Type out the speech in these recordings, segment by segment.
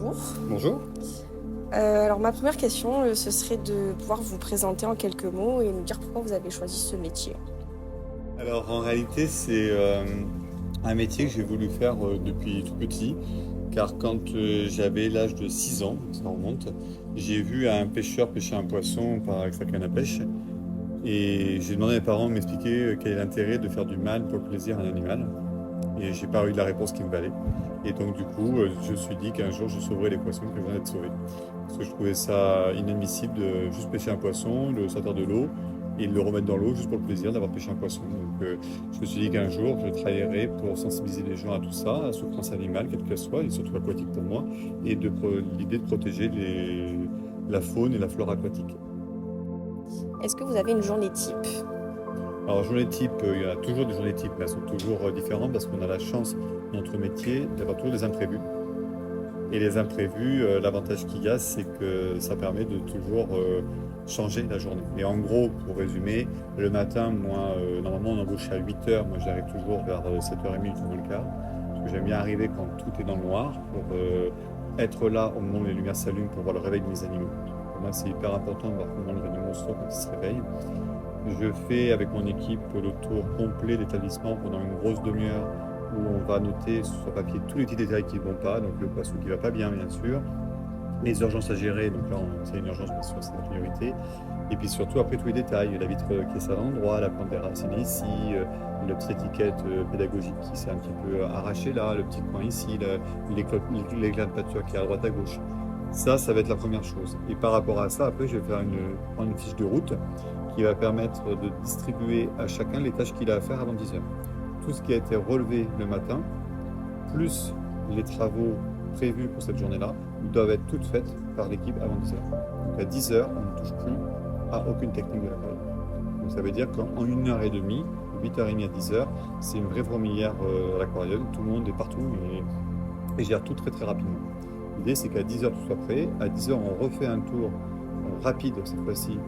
bonjour. Bonjour. Alors ma première question, ce serait de pouvoir vous présenter en quelques mots et nous dire pourquoi vous avez choisi ce métier. Alors en réalité, c'est un métier que j'ai voulu faire depuis tout petit, car quand j'avais l'âge de 6 ans, ça remonte, j'ai vu un pêcheur pêcher un poisson avec sa canne à pêche, et j'ai demandé à mes parents de m'expliquer quel est l'intérêt de faire du mal pour le plaisir à un animal, et j'ai pas eu la réponse qu'il me fallait. Et donc du coup, je me suis dit qu'un jour je sauverais les poissons que je venais de sauver. Parce que je trouvais ça inadmissible de juste pêcher un poisson, le sortir de l'eau et le remettre dans l'eau juste pour le plaisir d'avoir pêché un poisson. Donc je me suis dit qu'un jour je travaillerais pour sensibiliser les gens à tout ça, à la souffrance animale, quelle qu'elle soit, et surtout aquatique pour moi, et l'idée de protéger la faune et la flore aquatique. Est-ce que vous avez une journée type? Alors journée type, il y en a toujours des journées types, mais elles sont toujours différentes parce qu'on a la chance dans notre métier d'avoir toujours des imprévus. Et les imprévus, l'avantage qu'il y a, c'est que ça permet de toujours changer la journée. Mais en gros, pour résumer, le matin, moi, normalement, on embauche à 8 heures. Moi, j'arrive toujours vers 7h30, 8 moins le quart. Parce que j'aime bien arriver quand tout est dans le noir pour être là au moment où les lumières s'allument pour voir le réveil de mes animaux. Pour moi, c'est hyper important de voir comment le animal sort quand il se réveille. Je fais avec mon équipe le tour complet d'établissement pendant une grosse demi-heure où on va noter sur papier tous les petits détails qui ne vont pas, donc le poisson qui ne va pas bien, bien sûr, les urgences à gérer, donc là c'est une urgence, bien sûr, c'est la priorité, et puis surtout après tous les détails, la vitre qui est à l'endroit, la plante des racines ici, la petite étiquette pédagogique qui s'est un petit peu arrachée là, le petit coin ici, l'éclat de pâture qui est à droite à gauche. Ça va être la première chose. Et par rapport à ça, après, je vais prendre une fiche de route qui va permettre de distribuer à chacun les tâches qu'il a à faire avant 10 heures. Tout ce qui a été relevé le matin, plus les travaux prévus pour cette journée-là, doivent être toutes faites par l'équipe avant 10 heures. Donc à 10 heures, on ne touche plus à aucune technique de l'aquarium. Donc ça veut dire qu'en 1h30, 8h30 à 10 heures, c'est une vraie fourmilière à l'aquarium. Tout le monde est partout et gère tout très très rapidement. L'idée, c'est qu'à 10 heures, tout soit prêt. À 10 heures, on refait un tour rapide, cette fois-ci,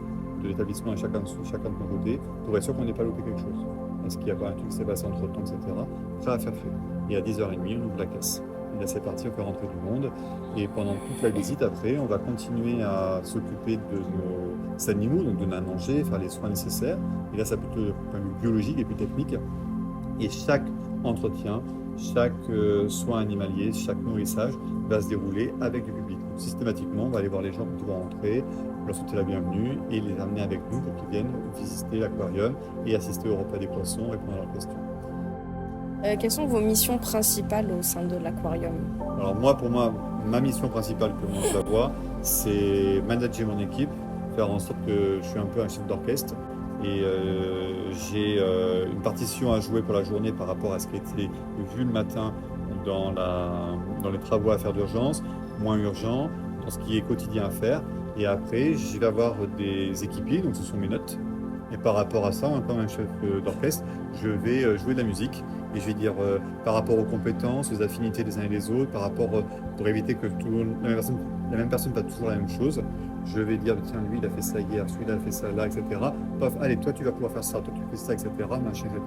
de l'établissement et chacun de son côté, pour être sûr qu'on n'ait pas loupé quelque chose. Est-ce qu'il n'y a pas un truc qui s'est passé entre temps, etc. Prêt à faire feu. Et à 10h30, on ouvre la caisse. Et là, c'est parti, on fait rentrer du monde. Et pendant toute la visite, après, on va continuer à s'occuper de nos animaux, donc donner à manger, faire les soins nécessaires. Et là, ça peut être un point de vue biologique et plus technique. Et chaque entretien, chaque soin animalier, chaque nourrissage va se dérouler avec du public. Donc, systématiquement, on va aller voir les gens qui vont rentrer, leur souhaiter la bienvenue et les amener avec nous pour qu'ils viennent visiter l'aquarium et assister au repas des poissons, répondre à leurs questions. Quelles sont vos missions principales au sein de l'aquarium? Alors moi, pour moi, ma mission principale, que moi je la vois, c'est manager mon équipe, faire en sorte que je suis un peu un chef d'orchestre et j'ai une partition à jouer pour la journée par rapport à ce qui a été vu le matin dans les travaux à faire d'urgence, moins urgent, dans ce qui est quotidien à faire. Et après, je vais avoir des équipiers, donc ce sont mes notes. Et par rapport à ça, comme un chef d'orchestre, je vais jouer de la musique et je vais dire par rapport aux compétences, aux affinités des uns et des autres, par rapport pour éviter que la même personne fasse toujours la même chose. Je vais dire tiens lui il a fait ça hier, celui-là a fait ça là, etc. Paf, allez toi tu vas pouvoir faire ça, toi tu fais ça, etc. Machin, etc.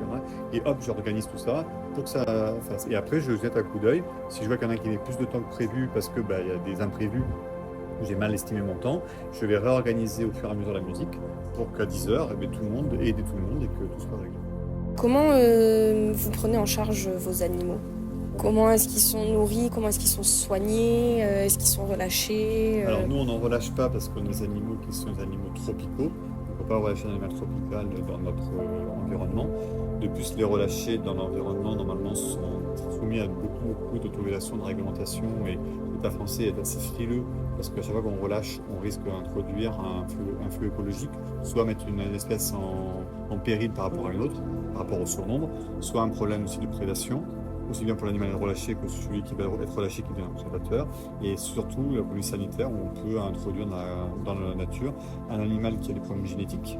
Et hop, j'organise tout ça pour que ça fasse. Et après je jette un coup d'œil. Si je vois qu'il y en a qui met plus de temps que prévu parce que il y a des imprévus, j'ai mal estimé mon temps, je vais réorganiser au fur et à mesure la musique pour qu'à 10 heures, tout le monde aider tout le monde et que tout soit réglé. Comment vous prenez en charge vos animaux? Comment est-ce qu'ils sont nourris? Comment est-ce qu'ils sont soignés? Est-ce qu'ils sont relâchés? Alors nous, on n'en relâche pas parce qu'on a des animaux qui sont des animaux tropicaux. On ne peut pas relâcher un animal tropical dans notre environnement. De plus, les relâchés dans l'environnement, normalement, sont soumis à beaucoup d'autorisations, de réglementation. Et l'État français est assez frileux parce qu'à chaque fois qu'on relâche, on risque d'introduire un flux écologique, soit mettre une espèce en péril par rapport à une autre, par rapport au surnombre, soit un problème aussi de prédation, aussi bien pour l'animal relâché que celui qui va être relâché qui devient un prédateur, et surtout la police sanitaire où on peut introduire dans la nature un animal qui a des problèmes génétiques,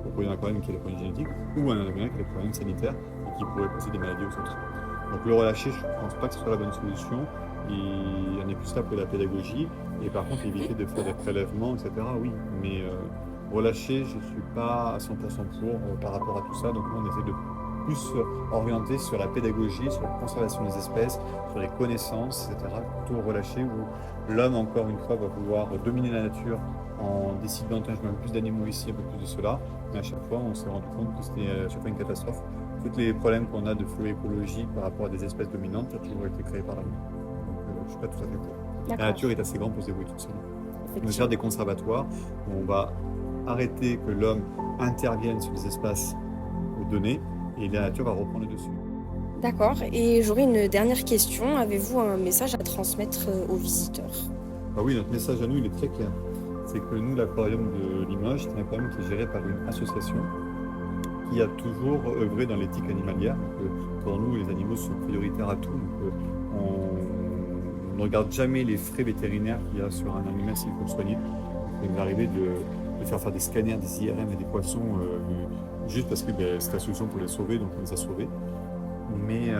pour produire un aquarium qui a des problèmes génétiques, ou un animal qui a des problèmes sanitaires et qui pourrait causer des maladies aux autres. Donc le relâché, je ne pense pas que ce soit la bonne solution, et on est plus là pour la pédagogie, et par contre éviter de faire des prélèvements, etc. Oui, mais relâcher, je ne suis pas à 100% pour par rapport à tout ça, donc nous on essaie de plus orienté sur la pédagogie, sur la conservation des espèces, sur les connaissances, etc. Plutôt relâché où l'homme, encore une fois, va vouloir dominer la nature en décidant, tiens, je mets un peu plus d'animaux ici, un peu plus de cela. Mais à chaque fois, on s'est rendu compte que c'était à chaque fois une catastrophe. Tous les problèmes qu'on a de flou écologique par rapport à des espèces dominantes, ça a toujours été créé par l'homme. Donc, je ne suis pas tout à fait pour. La D'accord, nature est assez grande pour se débrouiller toute seule. On va faire effectivement. des conservatoires où on va arrêter que l'homme intervienne sur des espaces donnés et la nature va reprendre le dessus. D'accord. Et j'aurais une dernière question. Avez-vous un message à transmettre aux visiteurs? Ah oui, notre message à nous, il est très clair. C'est que nous, l'aquarium de Limoges, c'est un aquarium qui est géré par une association qui a toujours œuvré dans l'éthique animalière. Donc, pour nous, les animaux sont prioritaires à tout. Donc, on ne regarde jamais les frais vétérinaires qu'il y a sur un animal s'il faut le soigner. Il nous est arrivé de faire des scanners, des IRM et des poissons juste parce que c'est la solution pour les sauver, donc on les a sauvés. Mais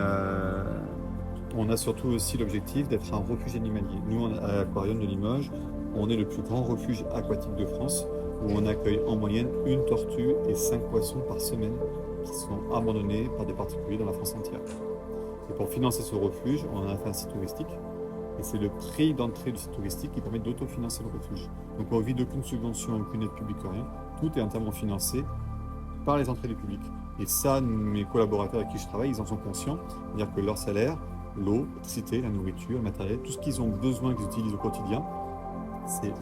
on a surtout aussi l'objectif d'être un refuge animalier. Nous, à l'Aquarium de Limoges, on est le plus grand refuge aquatique de France, où on accueille en moyenne une tortue et 5 poissons par semaine qui sont abandonnés par des particuliers dans la France entière. Et pour financer ce refuge, on a fait un site touristique. Et c'est le prix d'entrée du site touristique qui permet d'autofinancer le refuge. Donc on ne vit d'aucune subvention, aucune aide publique, rien. Tout est entièrement financé par les entrées du public. Et ça, mes collaborateurs avec qui je travaille, ils en sont conscients. C'est-à-dire que leur salaire, l'eau, l'électricité, la nourriture, le matériel, tout ce qu'ils ont besoin, qu'ils utilisent au quotidien, c'est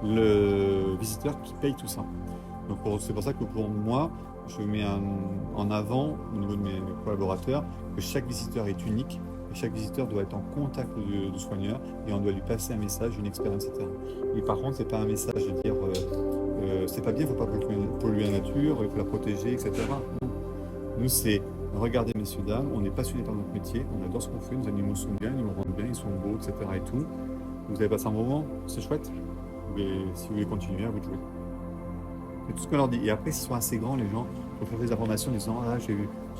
le visiteur qui paye tout ça. Donc c'est pour ça que pour moi, je mets en avant, au niveau de mes collaborateurs, que chaque visiteur est unique. Et chaque visiteur doit être en contact du soigneur et on doit lui passer un message, une expérience, etc. Et par contre, c'est pas un message de dire c'est pas bien, il ne faut pas polluer la nature, il faut la protéger, etc. Non. Nous, c'est regardez, messieurs, dames, on est passionnés par notre métier, on adore ce qu'on fait, nos animaux sont bien, ils nous rendent bien, ils sont beaux, etc. et tout. Vous avez passé un moment, c'est chouette. Mais si vous voulez continuer, à vous de jouer. C'est tout ce qu'on leur dit. Et après, s'ils sont assez grands, les gens, pour faire des informations en disant ah, j'ai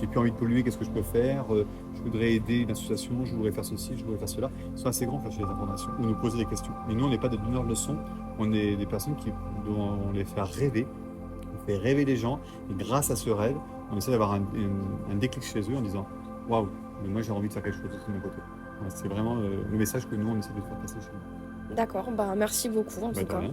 plus envie de polluer, qu'est-ce que je peux faire je voudrais aider une association, je voudrais faire ceci, je voudrais faire cela. Ils sont assez grands pour chercher des informations ou nous poser des questions. Mais nous, on n'est pas des donneurs de leçons, on est des personnes qui doivent les faire rêver. On fait rêver les gens et grâce à ce rêve, on essaie d'avoir un déclic chez eux en disant waouh, mais moi j'ai envie de faire quelque chose de mon côté. Voilà, c'est vraiment le message que nous, on essaie de faire passer chez nous. D'accord. Bah, merci beaucoup en Bah, tout de cas. rien.